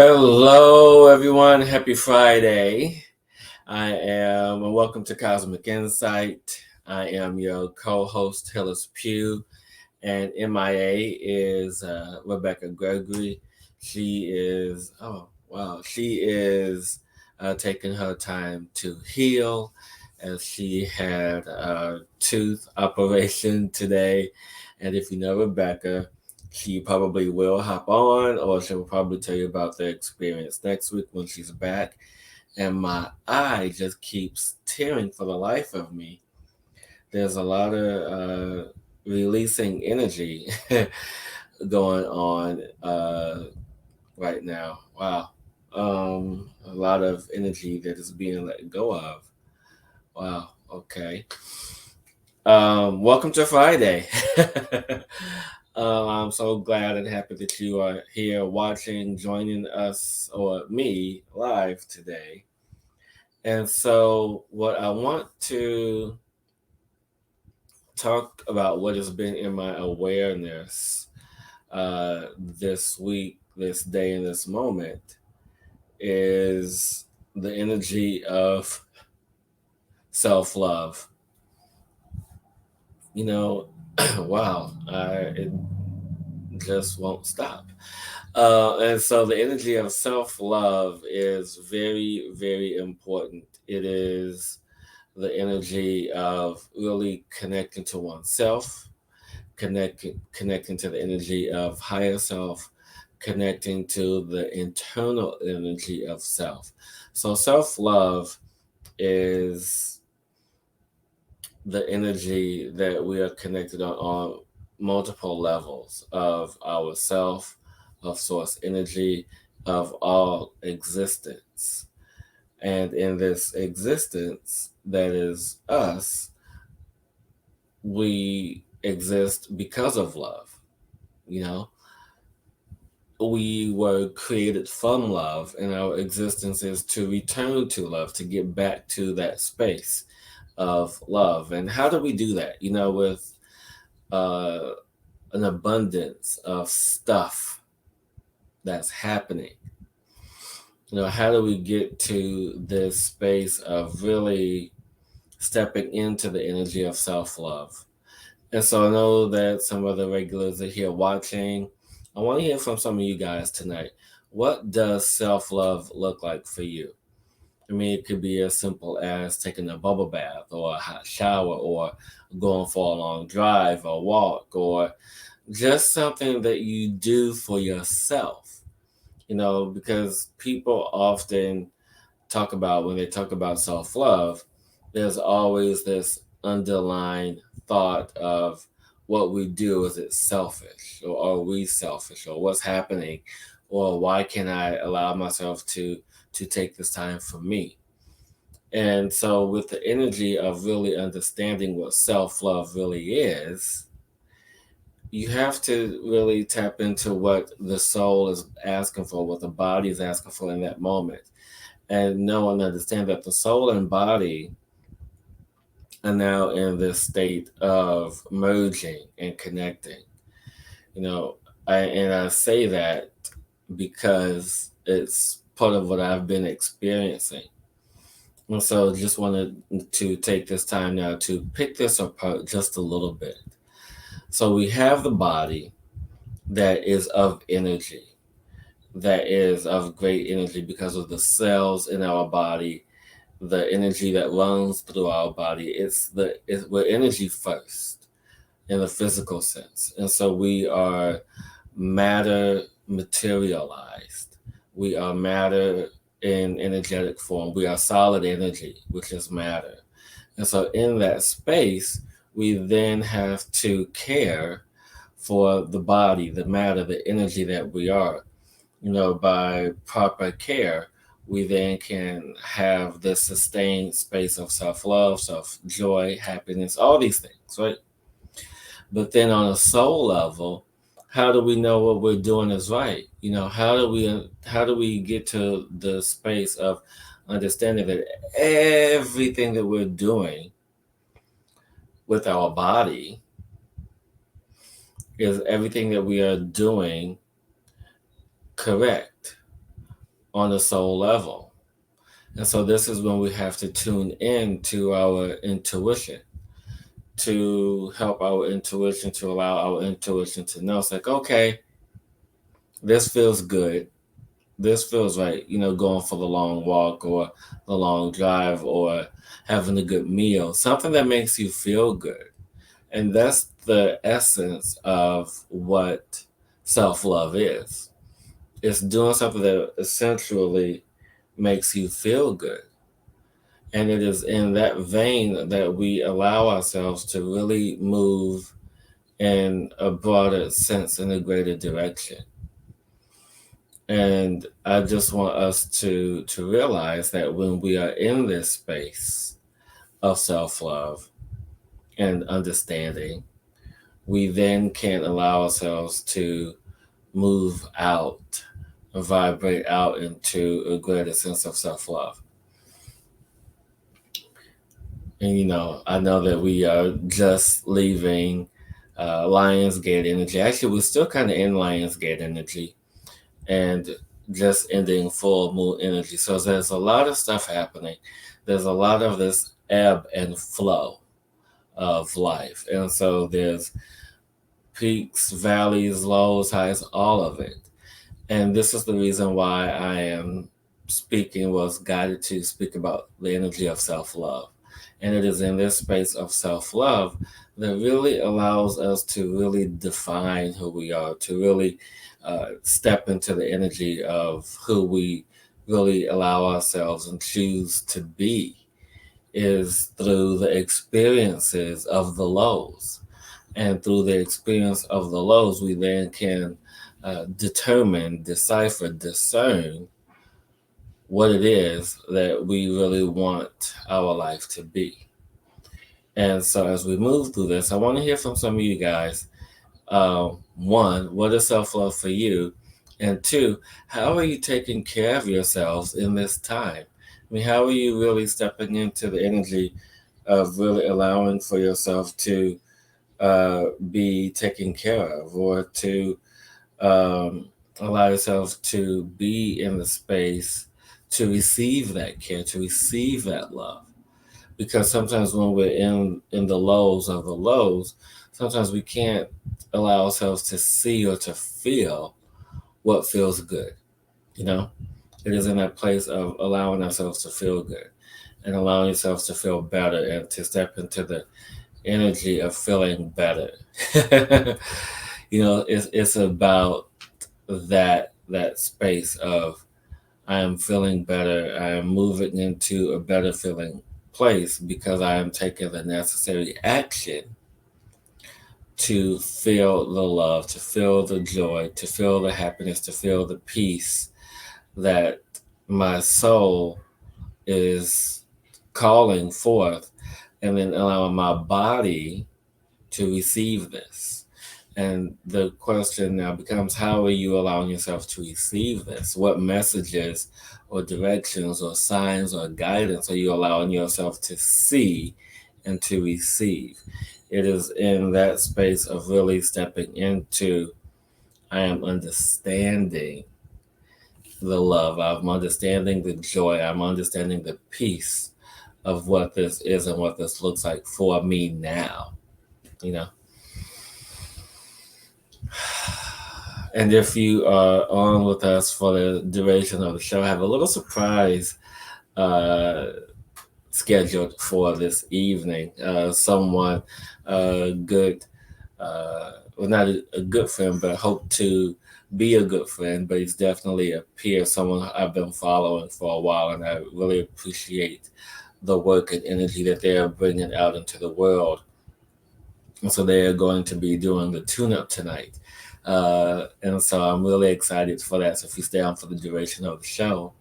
Hello, everyone. Happy Friday. And welcome to Cosmic Insight. I am your co host, Hillis Pugh, and MIA is Rebecca Gregory. She is taking her time to heal as she had a tooth operation today. And if you know Rebecca, she probably will hop on, or she'll probably tell you about the experience next week when she's back. And my eye just keeps tearing for the life of me. There's a lot of releasing energy going on right now. Wow. A lot of energy that is being let go of. Wow. Okay. Welcome to Friday. I'm so glad and happy that you are here watching, joining us or me live today. And so, what I want to talk about, what has been in my awareness this week, this day, and this moment, is the energy of self love. You know, wow, it just won't stop. And so the energy of self love is very, very important. It is the energy of really connecting to oneself, connecting to the energy of higher self, connecting to the internal energy of self. So self love is the energy that we are connected on multiple levels of ourself, of source energy, of all existence. And in this existence that is us, we exist because of love. You know, we were created from love, and our existence is to return to love, to get back to that space of love. And how do we do that? With uh, an abundance of stuff that's happening. How do we get to this space of really stepping into the energy of self love? And so I know that some of the regulars are here watching. I want to hear from some of you guys tonight. What does self love look like for you? I mean, it could be as simple as taking a bubble bath or a hot shower or going for a long drive or walk or just something that you do for yourself. Because people often talk about, when they talk about self love, there's always this underlying thought of what we do. Is it selfish, or are we selfish, or what's happening, or why can't I allow myself to take this time for me? And so, with the energy of really understanding what self love really is, you have to really tap into what the soul is asking for, what the body is asking for in that moment, and know and understand that the soul and body are now in this state of merging and connecting. And I say that because it's part of what I've been experiencing. And so just wanted to take this time now to pick this apart just a little bit. So we have the body that is of energy, that is of great energy because of the cells in our body, the energy that runs through our body. We're energy first in the physical sense. And so we are matter materialized. We are matter in energetic form. We are solid energy, which is matter. And so in that space, we then have to care for the body, the matter, the energy that we are. By proper care, we then can have this sustained space of self-love, self-joy, happiness, all these things, right? But then on a soul level, how do we know what we're doing is right? How do we get to the space of understanding that everything that we're doing with our body is everything that we are doing correct? on the soul level. And so this is when we have to tune in to our intuition, to help our intuition, to allow our intuition to know. It's like, okay, this feels good. This feels right, going for the long walk or the long drive or having a good meal, something that makes you feel good. And that's the essence of what self love is. It's doing something that essentially makes you feel good. And it is in that vein that we allow ourselves to really move in a broader sense, in a greater direction. And I just want us to realize that when we are in this space of self-love and understanding, we then can allow ourselves to move out, vibrate out into a greater sense of self-love. And I know that we are just leaving Lionsgate energy. Actually, we're still kind of in Lionsgate energy and just ending full moon energy. So there's a lot of stuff happening. There's a lot of this ebb and flow of life. And so there's peaks, valleys, lows, highs, all of it. And this is the reason why I am was guided to speak about the energy of self love. And it is in this space of self love that really allows us to really define who we are, to really step into the energy of who we really allow ourselves and choose to be, is through the experiences of the lows. And through the experience of the lows, we then can determine, decipher, discern what it is that we really want our life to be. And so as we move through this, I want to hear from some of you guys. One, what is self-love for you? And two, how are you taking care of yourselves in this time? I mean, how are you really stepping into the energy of really allowing for yourself to be taken care of, or to allow yourself to be in the space to receive that care, to receive that love? Because sometimes when we're in the lows of the lows, sometimes we can't allow ourselves to see or to feel what feels good. You know, it is in that place of allowing ourselves to feel good and allowing yourselves to feel better and to step into the energy of feeling better. It's about that space of, I am feeling better. I am moving into a better feeling place because I am taking the necessary action to feel the love, to feel the joy, to feel the happiness, to feel the peace that my soul is calling forth, and then allowing my body to receive this. And the question now becomes, how are you allowing yourself to receive this? What messages or directions or signs or guidance are you allowing yourself to see and to receive? It is in that space of really stepping into, I am understanding the love, I'm understanding the joy, I'm understanding the peace of what this is and what this looks like for me now, you know? And if you are on with us for the duration of the show, I have a little surprise scheduled for this evening. Someone good, well, not a good friend, but hope to be a good friend, but he's definitely a peer, someone I've been following for a while, and I really appreciate the work and energy that they are bringing out into the world. And so they are going to be doing the tune-up tonight. And so I'm really excited for that. So if you stay on for the duration of the show,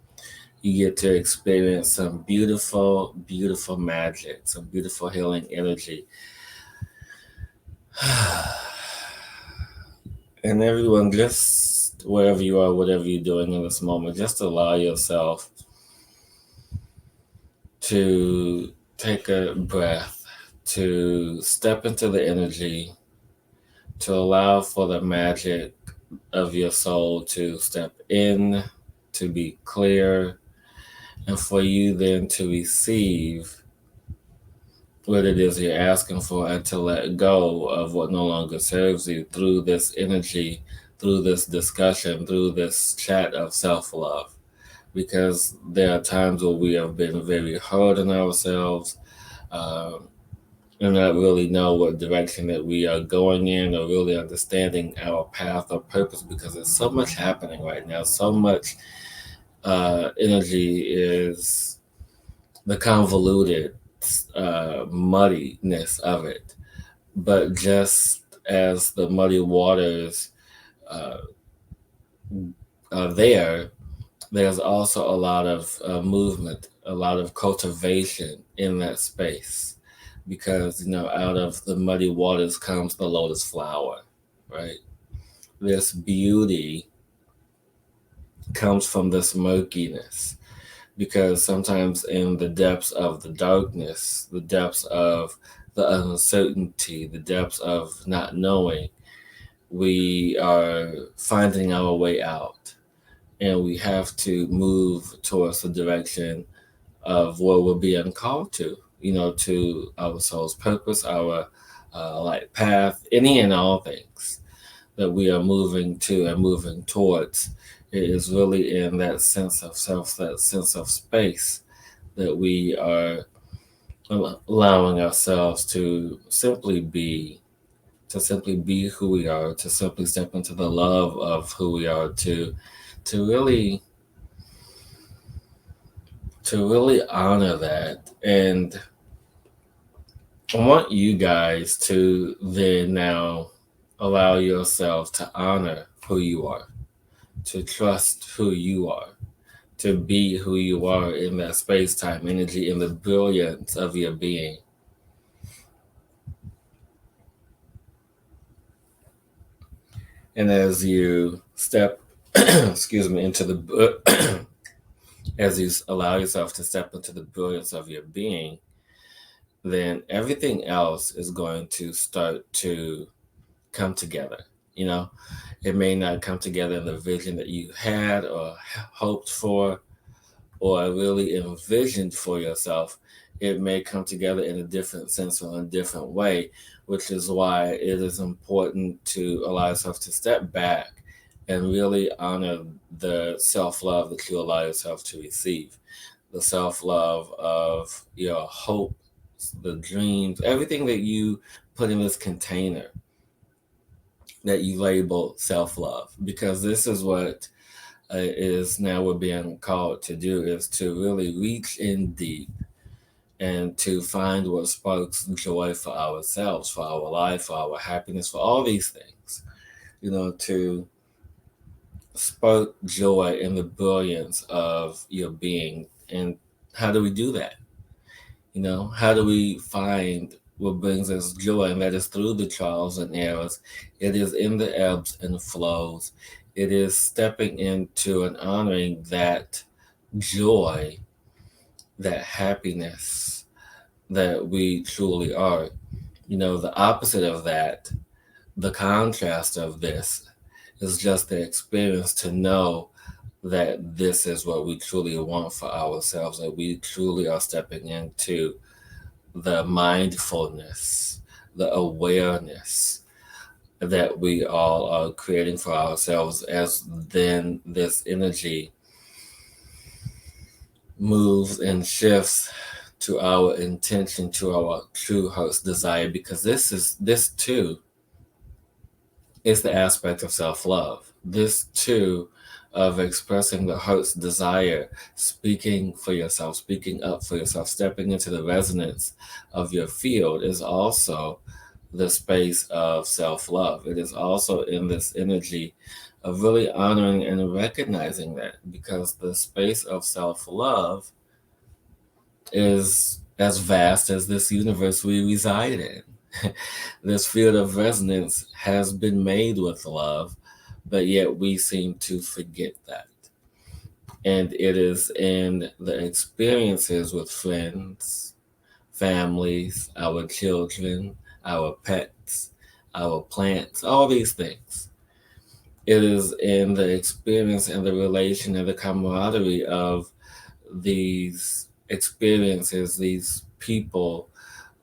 you get to experience some beautiful, beautiful magic, some beautiful healing energy. And everyone, just wherever you are, whatever you're doing in this moment, just allow yourself to take a breath, to step into the energy, to allow for the magic of your soul to step in, to be clear, and for you then to receive what it is you're asking for and to let go of what no longer serves you through this energy, through this discussion, through this chat of self love. Because there are times where we have been very hard on ourselves, um, and not really know what direction that we are going in or really understanding our path or purpose, because there's so much happening right now. So much energy is the convoluted muddiness of it. But just as the muddy waters uh, are there, there's also a lot of movement, a lot of cultivation in that space. Because, out of the muddy waters comes the lotus flower, right? This beauty comes from this murkiness. Because sometimes in the depths of the darkness, the depths of the uncertainty, the depths of not knowing, we are finding our way out. And we have to move towards the direction of where we're being called to, to our soul's purpose, our light path, any and all things that we are moving to and moving towards. It is really in that sense of self, that sense of space, that we are allowing ourselves to simply be who we are, to simply step into the love of who we are, to really honor that. And I want you guys to then now allow yourself to honor who you are, to trust who you are, to be who you are in that space time energy, in the brilliance of your being. And as you step, excuse me, into as you allow yourself to step into the brilliance of your being, then everything else is going to start to come together. You know, it may not come together in the vision that you had or hoped for or really envisioned for yourself. It may come together in a different sense or in a different way, which is why it is important to allow yourself to step back and really honor the self love that you allow yourself to receive, the self love of your hope, the dreams, everything that you put in this container that you label self love. Because this is what is now we're being called to do, is to really reach in deep and to find what sparks joy for ourselves, for our life, for our happiness, for all these things, to spark joy in the brilliance of your being. And how do we do that? How do we find what brings us joy? And that is through the trials and errors. It is in the ebbs and flows. It is stepping into and honoring that joy, that happiness that we truly are. The opposite of that, the contrast of this, is just the experience to know that this is what we truly want for ourselves, that we truly are stepping into the mindfulness, the awareness that we all are creating for ourselves, as then this energy moves and shifts to our intention, to our true heart's desire. Because this too is the aspect of self-love. This too of expressing the heart's desire, speaking for yourself, speaking up for yourself, stepping into the resonance of your field, is also the space of self-love. It is also in this energy of really honoring and recognizing that, because the space of self-love is as vast as this universe we reside in. This field of resonance has been made with love, but yet we seem to forget that. And it is in the experiences with friends, families, our children, our pets, our plants, all these things, It is in the experience and the relation and the camaraderie of these experiences, these people,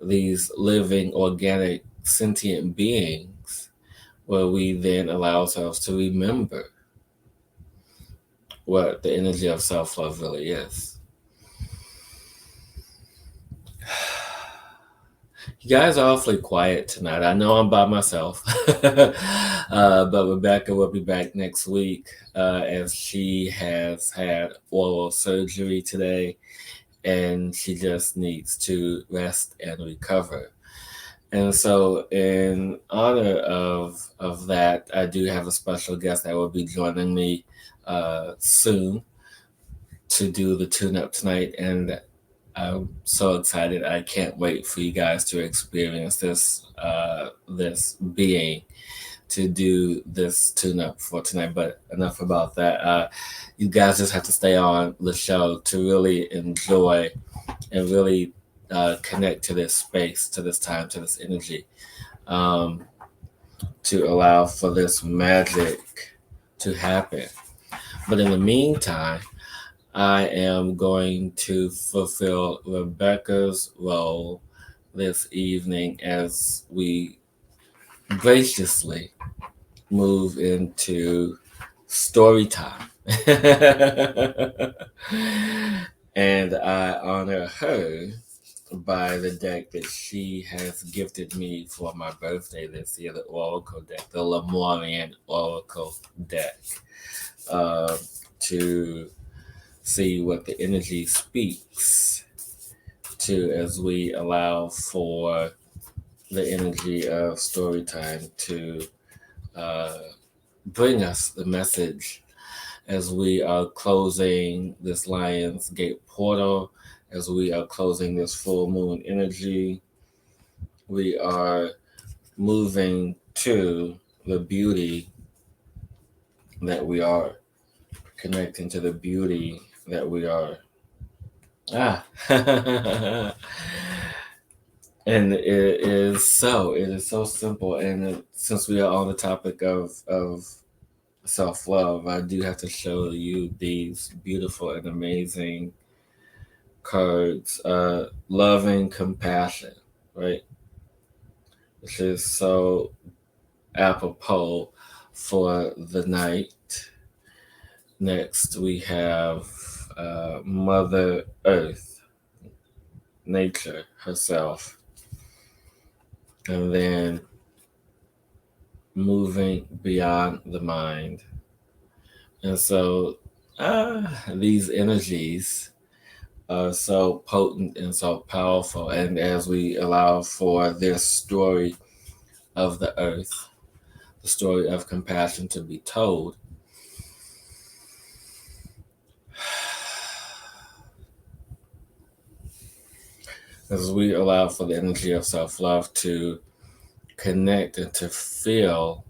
these living, organic, sentient beings, where we then allow ourselves to remember what the energy of self love really is. You guys are awfully quiet tonight. I know I'm by myself, but Rebecca will be back next week as she has had oral surgery today and she just needs to rest and recover. And so, in honor of that, I do have a special guest that will be joining me soon to do the tune-up tonight, and I'm so excited. I can't wait for you guys to experience this being to do this tune-up for tonight. But enough about that. You guys just have to stay on the show to really enjoy and really connect to this space, to this time, to this energy, um, to allow for this magic to happen. But in the meantime, I am going to fulfill Rebecca's role this evening as we graciously move into story time. And I honor her by the deck that she has gifted me for my birthday this year, the Oracle deck, the Lemurian Oracle deck, to see what the energy speaks to as we allow for the energy of story time to uh, bring us the message as we are closing this Lion's Gate portal, as we are closing this full moon energy. We are moving to the beauty that we are, connecting to the beauty that we are. Ah. And it is so simple. And since we are on the topic of self love, I do have to show you these beautiful and amazing cards. Loving compassion, right? Which is so apropos for the night. Next, we have Mother Earth, nature herself. And then moving beyond the mind. And so these energies are so potent and so powerful. And as we allow for this story of the earth, the story of compassion to be told, as we allow for the energy of self love to connect and to feel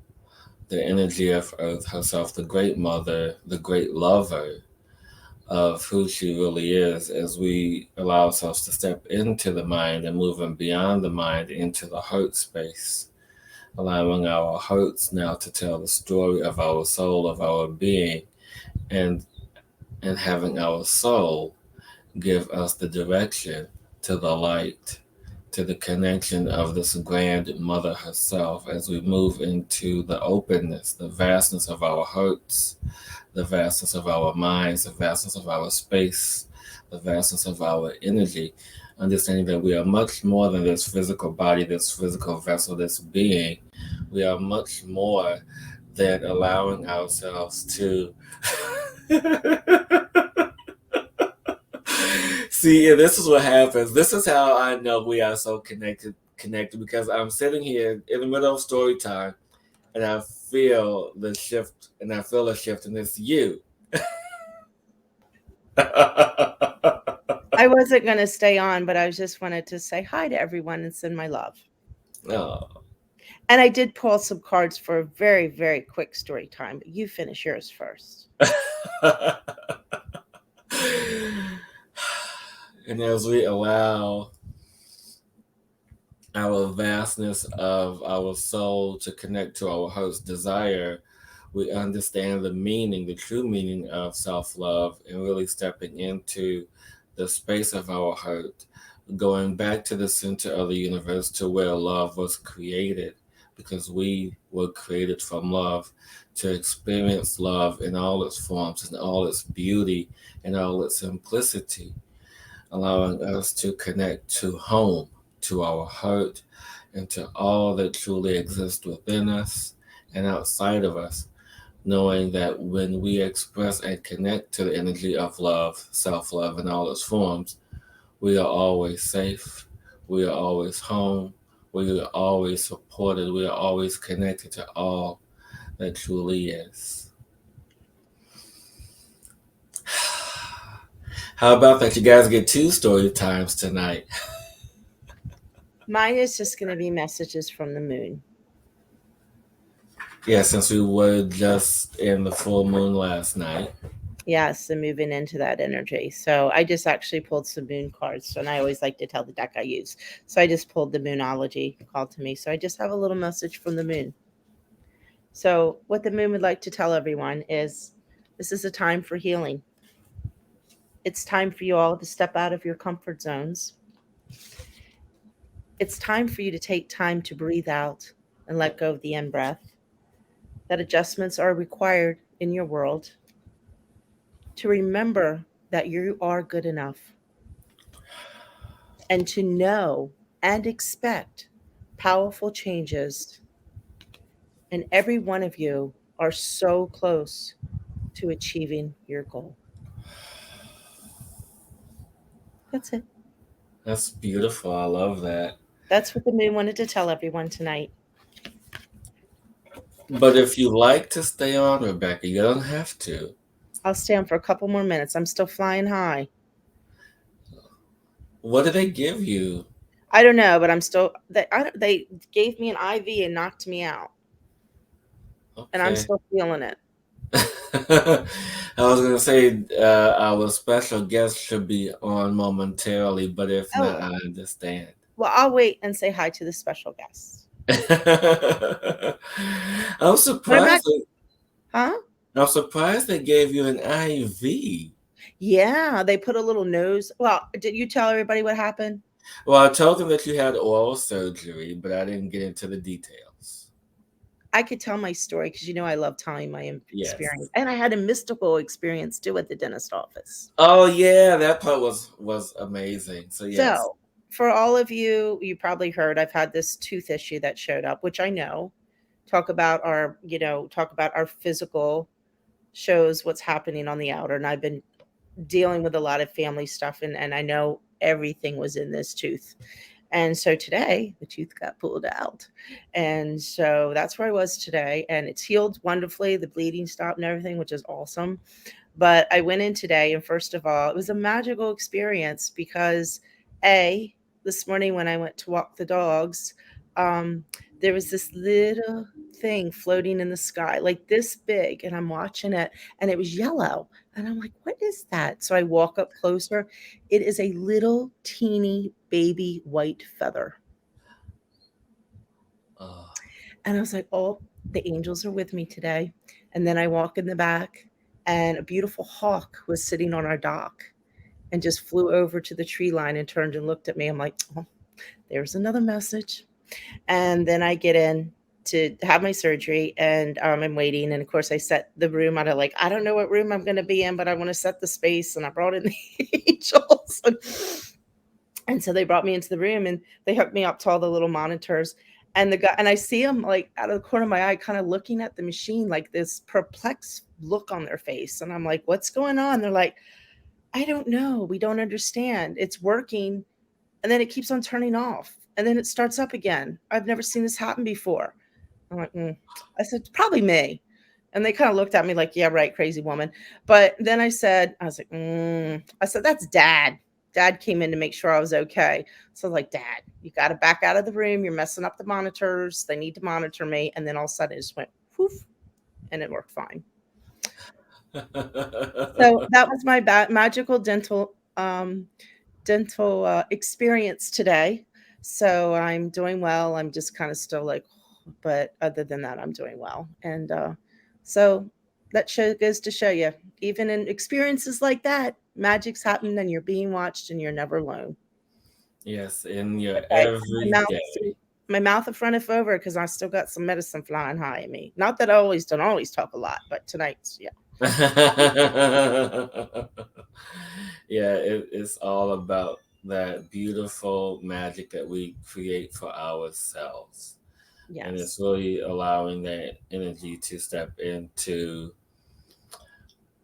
the energy of Earth herself, the great mother, the great lover of who she really is, as we allow ourselves to step into the mind and moving beyond the mind into the heart space, allowing our hearts now to tell the story of our soul, of our being, and having our soul give us the direction to the light, to the connection of this grand mother herself as we move into the openness, the vastness of our hearts, the vastness of our minds, the vastness of our space, the vastness of our energy, understanding that we are much more than this physical body, this physical vessel, this being. We are much more than allowing ourselves to see, and this is what happens. This is how I know we are so connected because I'm sitting here in the middle of story time and I feel the shift and I feel a shift and it's you. I wasn't going to stay on, but I just wanted to say hi to everyone and send my love. Oh. And I did pull some cards for a very, very quick story time. But you finish yours first. And as we allow our vastness of our soul to connect to our heart's desire, we understand the meaning, the true meaning of self love, and really stepping into the space of our heart, going back to the center of the universe to where love was created, because we were created from love to experience love in all its forms, in all its beauty, and all its simplicity, allowing us to connect to home, to our heart, and to all that truly exists within us and outside of us, knowing that when we express and connect to the energy of love, self love in all its forms, we are always safe, we are always home, we are always supported, we are always connected to all that truly is. How about that? You guys get two story times tonight. Mine is just going to be messages from the moon. Yeah, since we were just in the full moon last night. Yes, and moving into that energy. So I just actually pulled some moon cards, and I always like to tell the deck I use. So I just pulled the moonology called to me. So I just have a little message from the moon. So what the moon would like to tell everyone is this is a time for healing. It's time for you all to step out of your comfort zones. It's time for you to take time to breathe out and let go of the in breath. That adjustments are required in your world to remember that you are good enough and to know and expect powerful changes. And every one of you are so close to achieving your goal. That's it. That's beautiful. I love that. That's what the moon wanted to tell everyone tonight. But if you like to stay on, Rebecca, you don't have to. I'll stay on for a couple more minutes. I'm still flying high. What did they give you? I don't know, but I'm still. They gave me an IV and knocked me out, and I'm Okay. still feeling it. I was gonna say our special guest should be on momentarily, but if Oh, not, I understand. well, I'll wait and say hi to the special guests. I'm But I'm not. surprised. Huh? I'm surprised they gave you an IV. Yeah, they put a little nose. Well, did you tell everybody what happened? Well, I told them that you had oral surgery, but I didn't get into the details. I could tell my story because you know I love telling my Yes. experience, and I had a mystical experience too at the dentist office. Oh yeah, that part was amazing. So yes. So, for all of you, you probably heard I've had this tooth issue that showed up, which I know. Talk about our physical shows what's happening on the outer, and I've been dealing with a lot of family stuff, and I know everything was in this tooth. And so today the tooth got pulled out. And so that's where I was today. And it's healed wonderfully. The bleeding stopped and everything, which is awesome. But I went in today, and first of all, it was a magical experience because, A, this morning when I went to walk the dogs, um, there was this little thing floating in the sky, like this big, and I'm watching it, and it was yellow. And I'm like, what is that? So I walk up closer. It is a little teeny baby white feather. Oh. And I was like, oh, the angels are with me today. And then I walk in the back, and a beautiful hawk was sitting on our dock and just flew over to the tree line and turned and looked at me. I'm like, oh, there's another message. And then I get in to have my surgery, and I'm waiting. And of course, I set the room out of like, I don't know what room I'm going to be in, but I want to set the space. And I brought in the angels. And so they brought me into the room, and they hooked me up to all the little monitors. And the guy, and I see them like out of the corner of my eye, kind of looking at the machine, like this perplexed look on their face. And I'm like, what's going on? They're like, I don't know. We don't understand. It's working, and then it keeps on turning off, and then it starts up again. I've never seen this happen before. I'm like, I said, it's probably me. And they kind of looked at me like, yeah, right, crazy woman. But then I was like, I said, that's dad. Dad came in to make sure I was okay. So I was like, Dad, you got to back out of the room. You're messing up the monitors. They need to monitor me. And then all of a sudden it just went poof, and it worked fine. So that was my magical dental experience today. So I'm doing well. I'm just kind of still like, but other than that, I'm doing well. And So that show goes to show you, even in experiences like that, magic's happening and you're being watched and you're never alone. Yes, in your Okay, every day. my mouth will front over because I still got some medicine flying high at me. Not that I always don't always talk a lot, but tonight's yeah. Yeah, it's all about that beautiful magic that we create for ourselves. And it's Yes. really allowing that energy to step into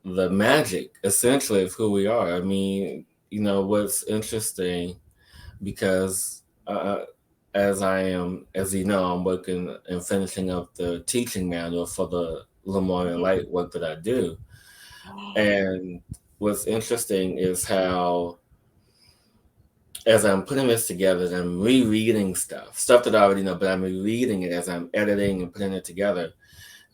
the magic, essentially, of who we are. I mean, what's interesting, because as I am, as you know, I'm working and finishing up the teaching manual for the Lemoyne Mhm. Light work that I do. And what's interesting is how, as I'm putting this together, and I'm rereading stuff that I already know, but I'm rereading it as I'm editing and putting it together,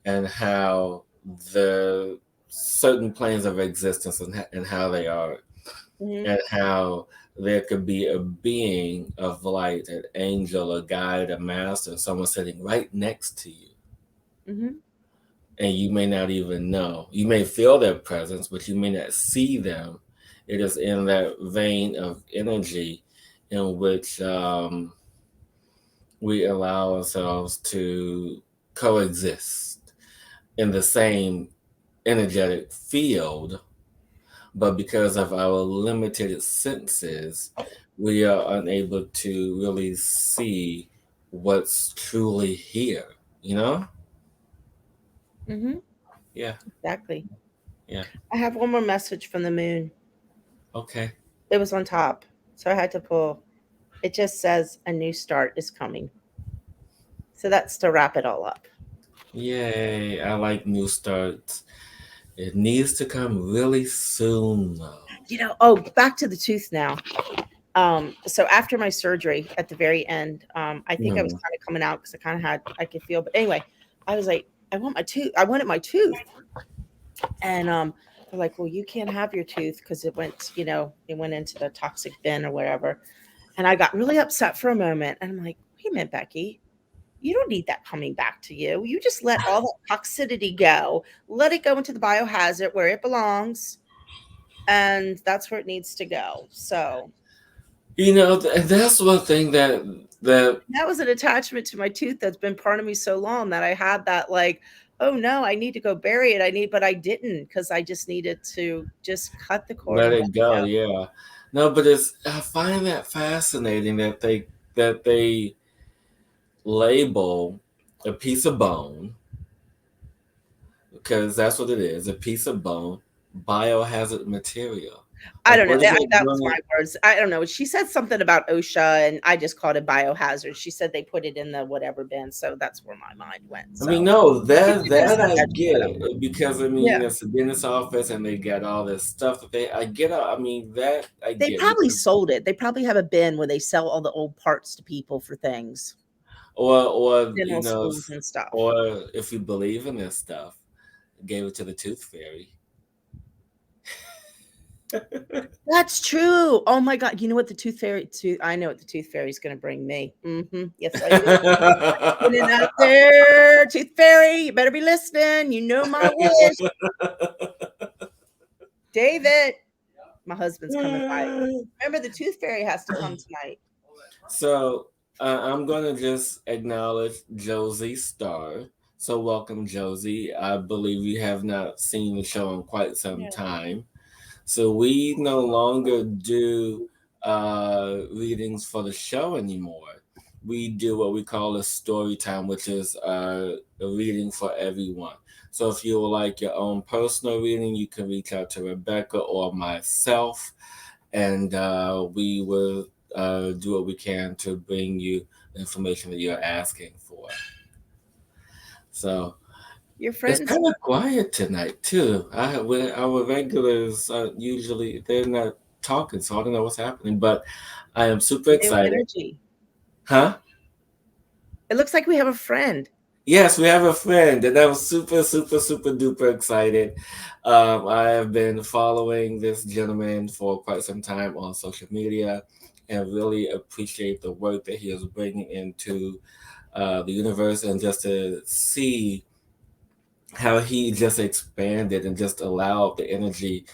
and how the certain planes of existence and how they are, Mhm. and how there could be a being of light, an angel, a guide, a master, someone sitting right next to you. Mhm. And you may not even know. You may feel their presence, but you may not see them. It is in that vein of energy in which we allow ourselves to coexist in the same energetic field, but because of our limited senses, we are unable to really see what's truly here, you know? Mhm. Yeah, Exactly. yeah. I have one more message from the moon. Okay. It was on top, so I had to pull. It just says a new start is coming. So that's to wrap it all up. Yay. I like new starts. It needs to come really soon, though. Oh, back to the tooth now. So after my surgery at the very end, I think I was Hmm. kind of coming out because I kind of had, I could feel, but anyway, I was like, I wanted my tooth. And they're like, well, you can't have your tooth because it went into the toxic bin or whatever. And I got really upset for a moment. And I'm like, wait a minute, Becky, you don't need that coming back to you. You just let all that toxicity go, let it go into the biohazard where it belongs. And that's where it needs to go. So That's one thing that that was an attachment to my tooth that's been part of me so long that I had that like, oh no, I need to go bury it. But I didn't because I just needed to just cut the cord let and let it it go. go. Yeah. No, but I find that fascinating that they label a piece of bone, because that's what it is, a piece of bone, biohazard material. I Like, don't know. what is it That was doing? my words. I don't know. She said something about OSHA, and I just called it biohazard. She said they put it in the whatever bin, so that's where my mind went. I mean, So no, if that she would have that said I that, she get would have. it, because I mean Yeah, it's a dentist office and they got all this stuff that I get. I mean, that I they get, probably because sold it. They probably have a bin where they sell all the old parts to people for things, or dental schools and stuff. or if you believe in this stuff, gave it to the tooth fairy. That's true. Oh my god! You know what the tooth fairy? I know what the tooth fairy is going to bring me. Yes, I do. Put it out there, tooth fairy. You better be listening. You know my wish, David. My husband's coming by. Remember, the tooth fairy has to come tonight. So I'm gonna just acknowledge Josie Starr. So welcome, Josie. I believe you have not seen the show in quite some Yeah. time. So we no longer do readings for the show anymore. We do what we call a story time, which is a reading for everyone. So if you would like your own personal reading, you can reach out to Rebecca or myself, and we will do what we can to bring you the information that you're asking for. So Your it's friends, kind of quiet tonight too. When our regulars usually they're not talking, so I don't know what's happening. But I am super new excited, energy. huh? It looks like we have a friend. Yes, we have a friend, and I'm super, super, super duper excited. I have been following this gentleman for quite some time on social media, and really appreciate the work that he is bringing into the universe, and just to see how he just expanded and just allowed the energy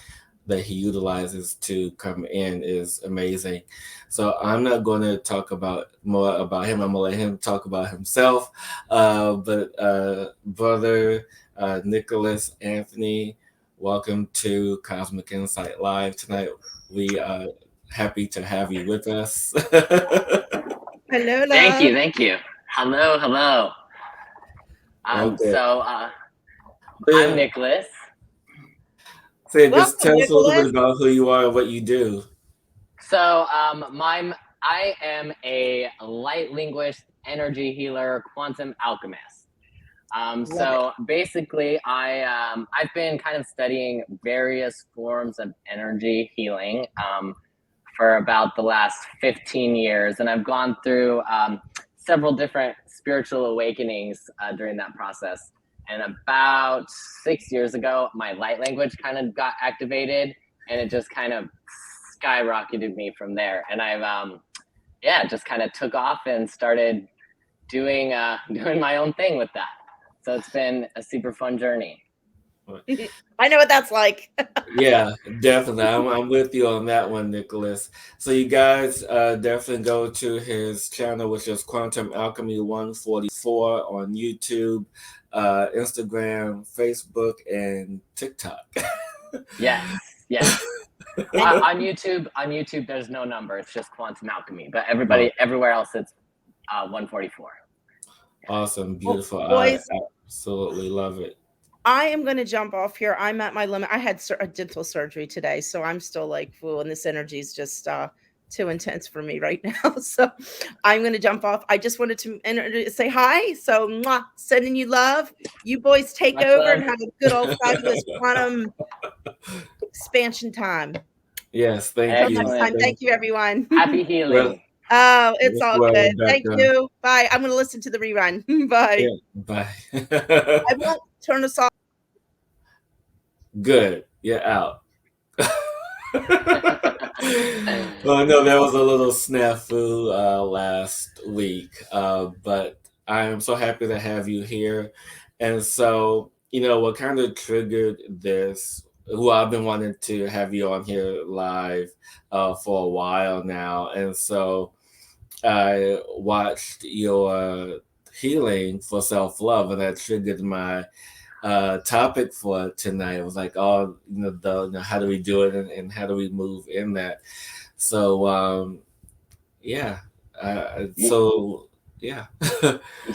that he utilizes to come in is amazing. So I'm not going to talk about more about him. I'm going to let him talk about himself. But brother Nicholas Anthony, welcome to Cosmic Insight Live tonight. We are happy to have you with us. Hello, Thank love. you, thank you. Hello, hello. Okay. So I'm Yeah. Nicholas. Say, just Welcome, tell us a little bit Nicholas. about who you are and what you do. So I am a light linguist, energy healer, quantum alchemist. Love it. So basically, I've been kind of studying various forms of energy healing for about the last 15 years, and I've gone through several different spiritual awakenings during that process. And about 6 years ago, my light language kind of got activated, and it just kind of skyrocketed me from there. And I've yeah, just kind of took off and started doing doing my own thing with that. So it's been a super fun journey. I know what that's like. Yeah, definitely. I'm with you on that one, Nicholas. So you guys definitely go to his channel, which is Quantum Alchemy 144 on YouTube, Instagram, Facebook, and TikTok. Yes, yes. And On YouTube, there's no number. It's just Quantum Alchemy. But Oh, everywhere else, it's 144. awesome, well, beautiful. I boys, absolutely love it. I am going to jump off here. I'm at my limit. I had a dental surgery today, so I'm still like, whoa, and this energy is just too intense for me right now. So I'm going to jump off. I just wanted to say hi. So, mwah, sending you love. You boys take Much over love. and have a good old fabulous quantum expansion time. Yes, thank Till next you. Excellent. time. Thank you, everyone. Happy Well, healing. Oh, it's yes, all well, good. Thank Rebecca. you. Bye. I'm going to listen to the rerun. Bye. Yeah, bye. I won't turn us off. Good. You're out. Well, no, there was a little snafu last week, but I am so happy to have you here. And so, what kind of triggered this? Well, I've been wanting to have you on here live for a while now. And so I watched your healing for self love, and that triggered my topic for tonight. It was like, oh, how do we do it, and how do we move in that? So, yeah. So, yeah.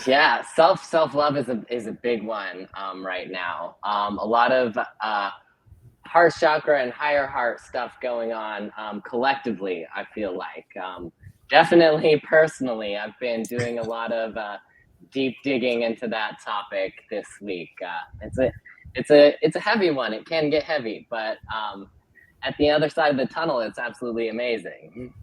Yeah, self love is a big one right now. A lot of heart chakra and higher heart stuff going on collectively. I feel like definitely personally, I've been doing a lot of deep digging into that topic this week. It's a heavy one. It can get heavy, but at the other side of the tunnel, it's absolutely amazing.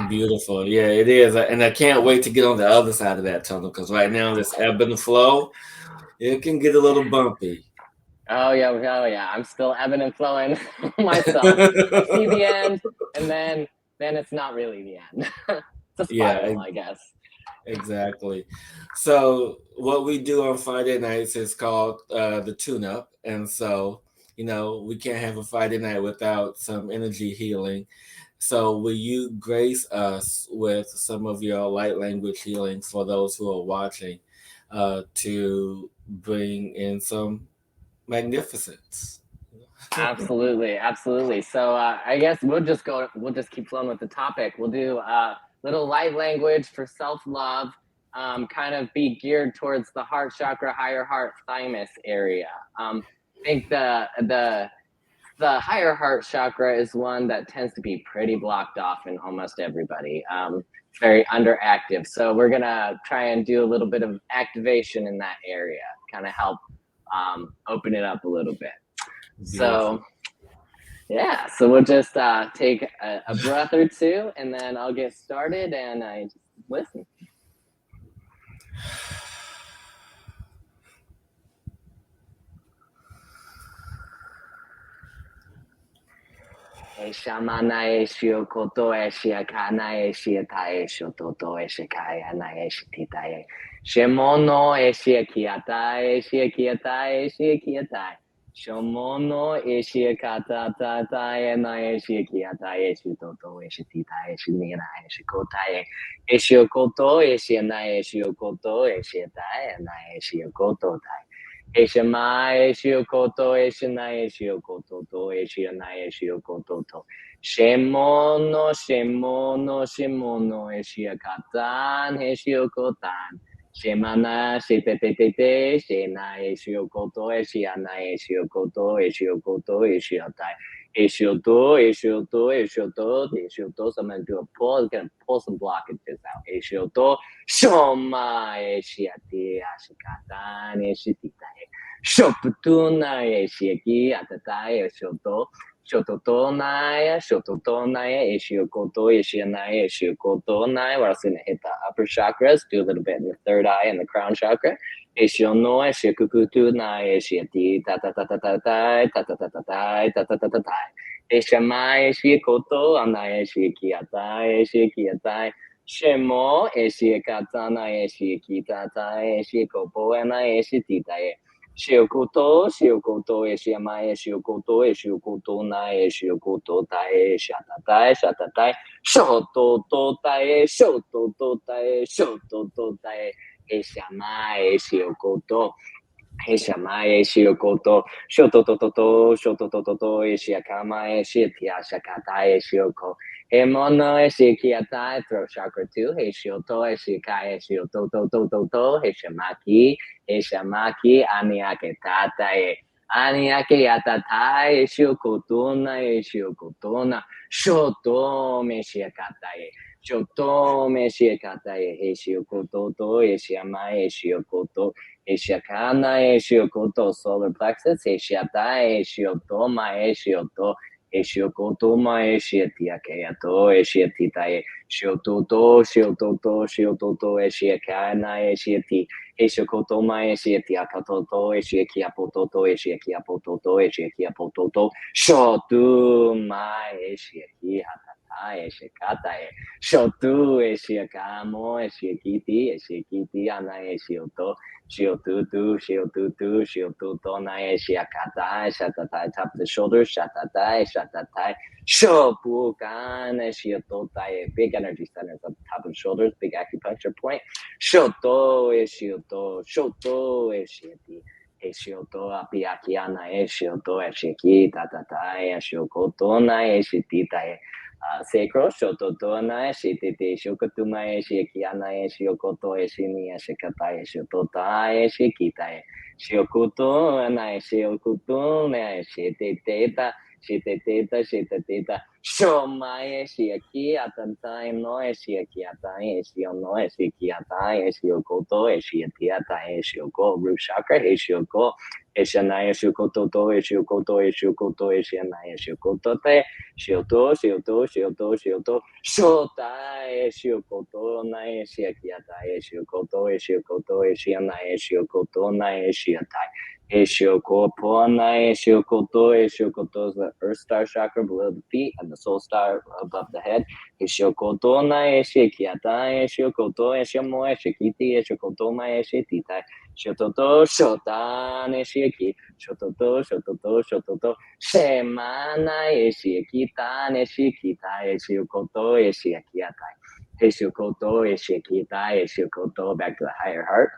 Beautiful. Yeah, it is. And I can't wait to get on the other side of that tunnel because right now, this ebb and flow, it can get a little bumpy. Oh yeah, oh yeah. I'm still ebbing and flowing myself. I see the end, and then it's not really the end. It's a Yeah, spiral, I guess. exactly. So what we do on Friday nights is called the tune-up, and so we can't have a Friday night without some energy healing. So will you grace us with some of your light language healing for those who are watching, to bring in some magnificence? Absolutely, absolutely. So I guess we'll just keep flowing with the topic. We'll do little light language for self-love, kind of be geared towards the heart chakra, higher heart, thymus area. I think the higher heart chakra is one that tends to be pretty blocked off in almost everybody. It's very underactive. So we're gonna try and do a little bit of activation in that area, kind of help open it up a little bit. Beautiful. So yeah, so we'll just take a breath or two, and then I'll get started, and I just listen. Shamana Eshu Koto Eshiakana Eshiatai Shototo Eshikaya na Eshititae. Shemono Eshiakiatai Eshiakiatai Eshiakiatai. Shomono Eshiakata Tatai na Eshiakiatai Eshitoto Eshititai Eshinina Eshikotai. Eshiokoto Eshiana Eshiokoto Eshiatai na Eshiokoto Tai. Eshima Eshiokoto Eshina Eshiokoto to Eshiana Eshiokoto to Shemono Shemono Shemono Eshiakatan Eshiokotan Shemana Shetetete Shena Eshiokoto Eshiana Eshiokoto Eshiokoto Eshiotai Eshioto Eshioto Eshioto Eshioto. Someone do a pull, gonna pull some blockages out. Eshioto Shoma Eshiati Ashikatan Eshitita Shoputuna Eshiaki Atatai Eshoto Shototonaya Shototonaya Ishiokoto Ishianaya Ishiokotonaya. We're also gonna hit the upper chakras, do a little bit in the third eye and the crown chakra. Ishiono Ishikukutunaya Ishiati Tata Tata Tata Tata Tata Tata Tata Tata. Ishamaya Ishikoto Anaya Ishikiatai Ishikiatai. Shemo Ishikatana Ishikitata Ishikopo and Ishititae. Shiokoto, Shiokoto, Eshiamai, Shiokoto, Shiokoto, Nai, Shiokoto, Tai, Shatatai, Shatatai, Shoto, Tai, Shoto, Tai, Shoto, Tai, Eshiamai, Shiokoto. Heshamai Shiokoto, Shotototo, Shotototo, Shiakama, Shitia, Shakatai, Shioko, Emono, Shikiatai, throat chakra 2, Heshioto, Shikai, Shioto, Toto, Heshamaki, Heshamaki, Aniake Tatai, Aniake Atatai, Shiokotona, Shiokotona, Shoto, Meshiakatai. Shoto, Meshiakatai, Heshiokoto, Heshamai, Shiokoto. Eshiakana Eshiokoto solar plexus, Eshiatai Eshiotoma Eshioto, Eshiokotoma Eshiatiakeato, Eshiatitae, Shiototo, Shiototo, Shiototo, Eshiakana Eshiati, Eshiokotoma Eshiatiakatoto, Eshiakiapototo, Eshiakiapototo, Eshiakiapototo, Shotuma Eshiaki Hatata, Eshikatae, Shotu Eshiakamo, Eshiakiti, Eshiakiti, Ana Eshioto. Shiotutu, Shiotutu, Shiotutona, Shiakata, Shatatai, top of the shoulders, Shatatai, Shatatai, Shopukan, Shiototai, big energy centers up top of the shoulders, big acupuncture point. Shoto, Shioto, Shoto, Shiati. Shioto, Apiakiana, Shioto, Shiki, Tatatai, Shiokotona, Shititai. Sacral, Shototona, Shititi, Shokotuma, Shikiana, Shiokoto, Shini, Shikatai, Shototai, Shikitai, Shiokuto, and I Shiokuto, Shitita, Shitita, Shitita, Shomai, Shiaki, Atantai, no, Shiakiatai, Shiono, Shikiatai, Shiokoto, Shiatiatai, Shioko, root chakra, Shioko, Eshanaya, Shiokoto, Shiokoto, Shiokoto, Eshanaya, Shiokoto, Shioto, Shioto, Shioto, Shioto, Shotai, Shiokoto, Nai, Shiakiatai, Shiokoto, Shiokoto, Shianai, Shiokoto, Nai, Shiatai, Shiokopo, Nai, Shiokoto, Shiokoto is the earth star chakra below the feet and the soul star above the head. Shiokoto, Nai, Shiakiatai, Shiokoto, Shiomo, Shikiti, Shiokoto, Mai, Shititai, Shototo, Shotan, Shiaki, Shototo, Shototo, Shototo, Semana Eshiakita, Eshikita, Eshiokoto, Eshiakiatai, Eshiokoto, Eshikita, Eshiokoto, back to the higher heart.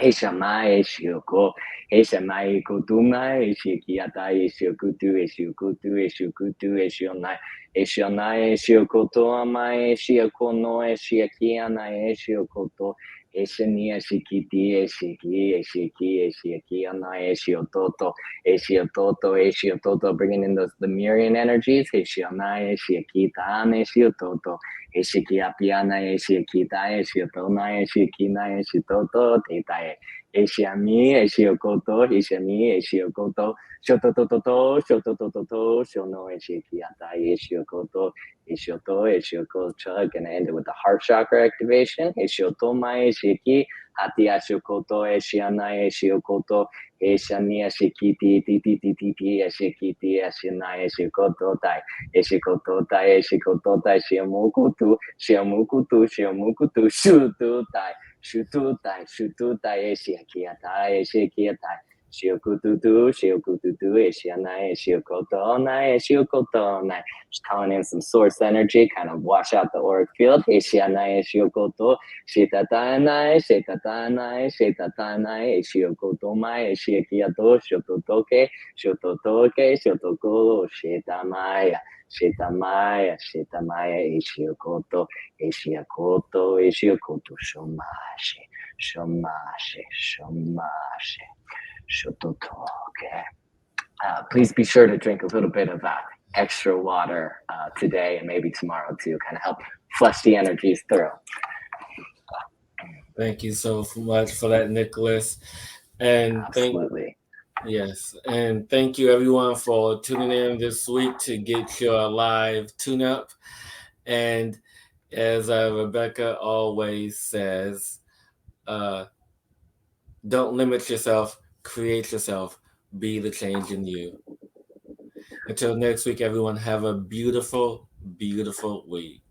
Eshamai, Eshioko, Eshamai, Kotuma, Eshikiata, Eshiokutu, Eshiokutu, Eshiokutu, Eshionai, Eshionai, Eshiokoto, Amai, Eshiokono, Eshiakiana, Eshiokoto, Eshini, Eshikiti, Eshiki, Eshiki, Eshiakiana, Eshiototo, Eshiototo, Eshiototo, bringing in the Lemurian energies, Eshionai, Eshiakita, Eshiototo, Eshikiapiana, Eshiakita, Eshiotona, Eshikina, Eshitoto, Tetae, Eshiami, Eshiokoto, Eshami, Eshiokoto, Shotototo, Shotototo, Shono, Eshikiata, Ishiokoto, Ishioto, Ishiokocha. Gonna end it with the heart chakra activation. Ishioto mai Ishiki, Hati Ashiokoto, Ishianai, Ishiokoto, Ishania Shikiti, Titi, Titi, Shikiti, Ashinai, Shikoto, Tai, Shikoto, Tai, Shikoto, Tai, Shiamukutu, Shiamukutu, Shiamukutu, Shutu, Tai, Shutu, Tai, Shutu, Tai, Shiakiatai, Shikiatai. Shiokututu, Shiokututu, Ishianai, Shiokoto, Nai, Shiokoto, Nai. Just calling in some source energy, kind of wash out the auric field. Ishianai, Shiokoto, Shitatanai, Shitatanai, Shitatanai, Shiokoto Mai, Shiokiato, Shototoke, Shototoke, Shotoko, Shitamaya, Shitamaya, Shitamaya, Ishiokoto, Ishiokoto, Ishiokoto, Shomashi, Shomashi, Shomashi. Please be sure to drink a little bit of extra water today and maybe tomorrow too, kind of help flush the energies through. Thank you so much for that, Nicholas. And Absolutely. Yes, and thank you everyone for tuning in this week to get your live tune-up. And as Rebecca always says, don't limit yourself, create yourself, be the change in you. Until next week, everyone, have a beautiful, beautiful week.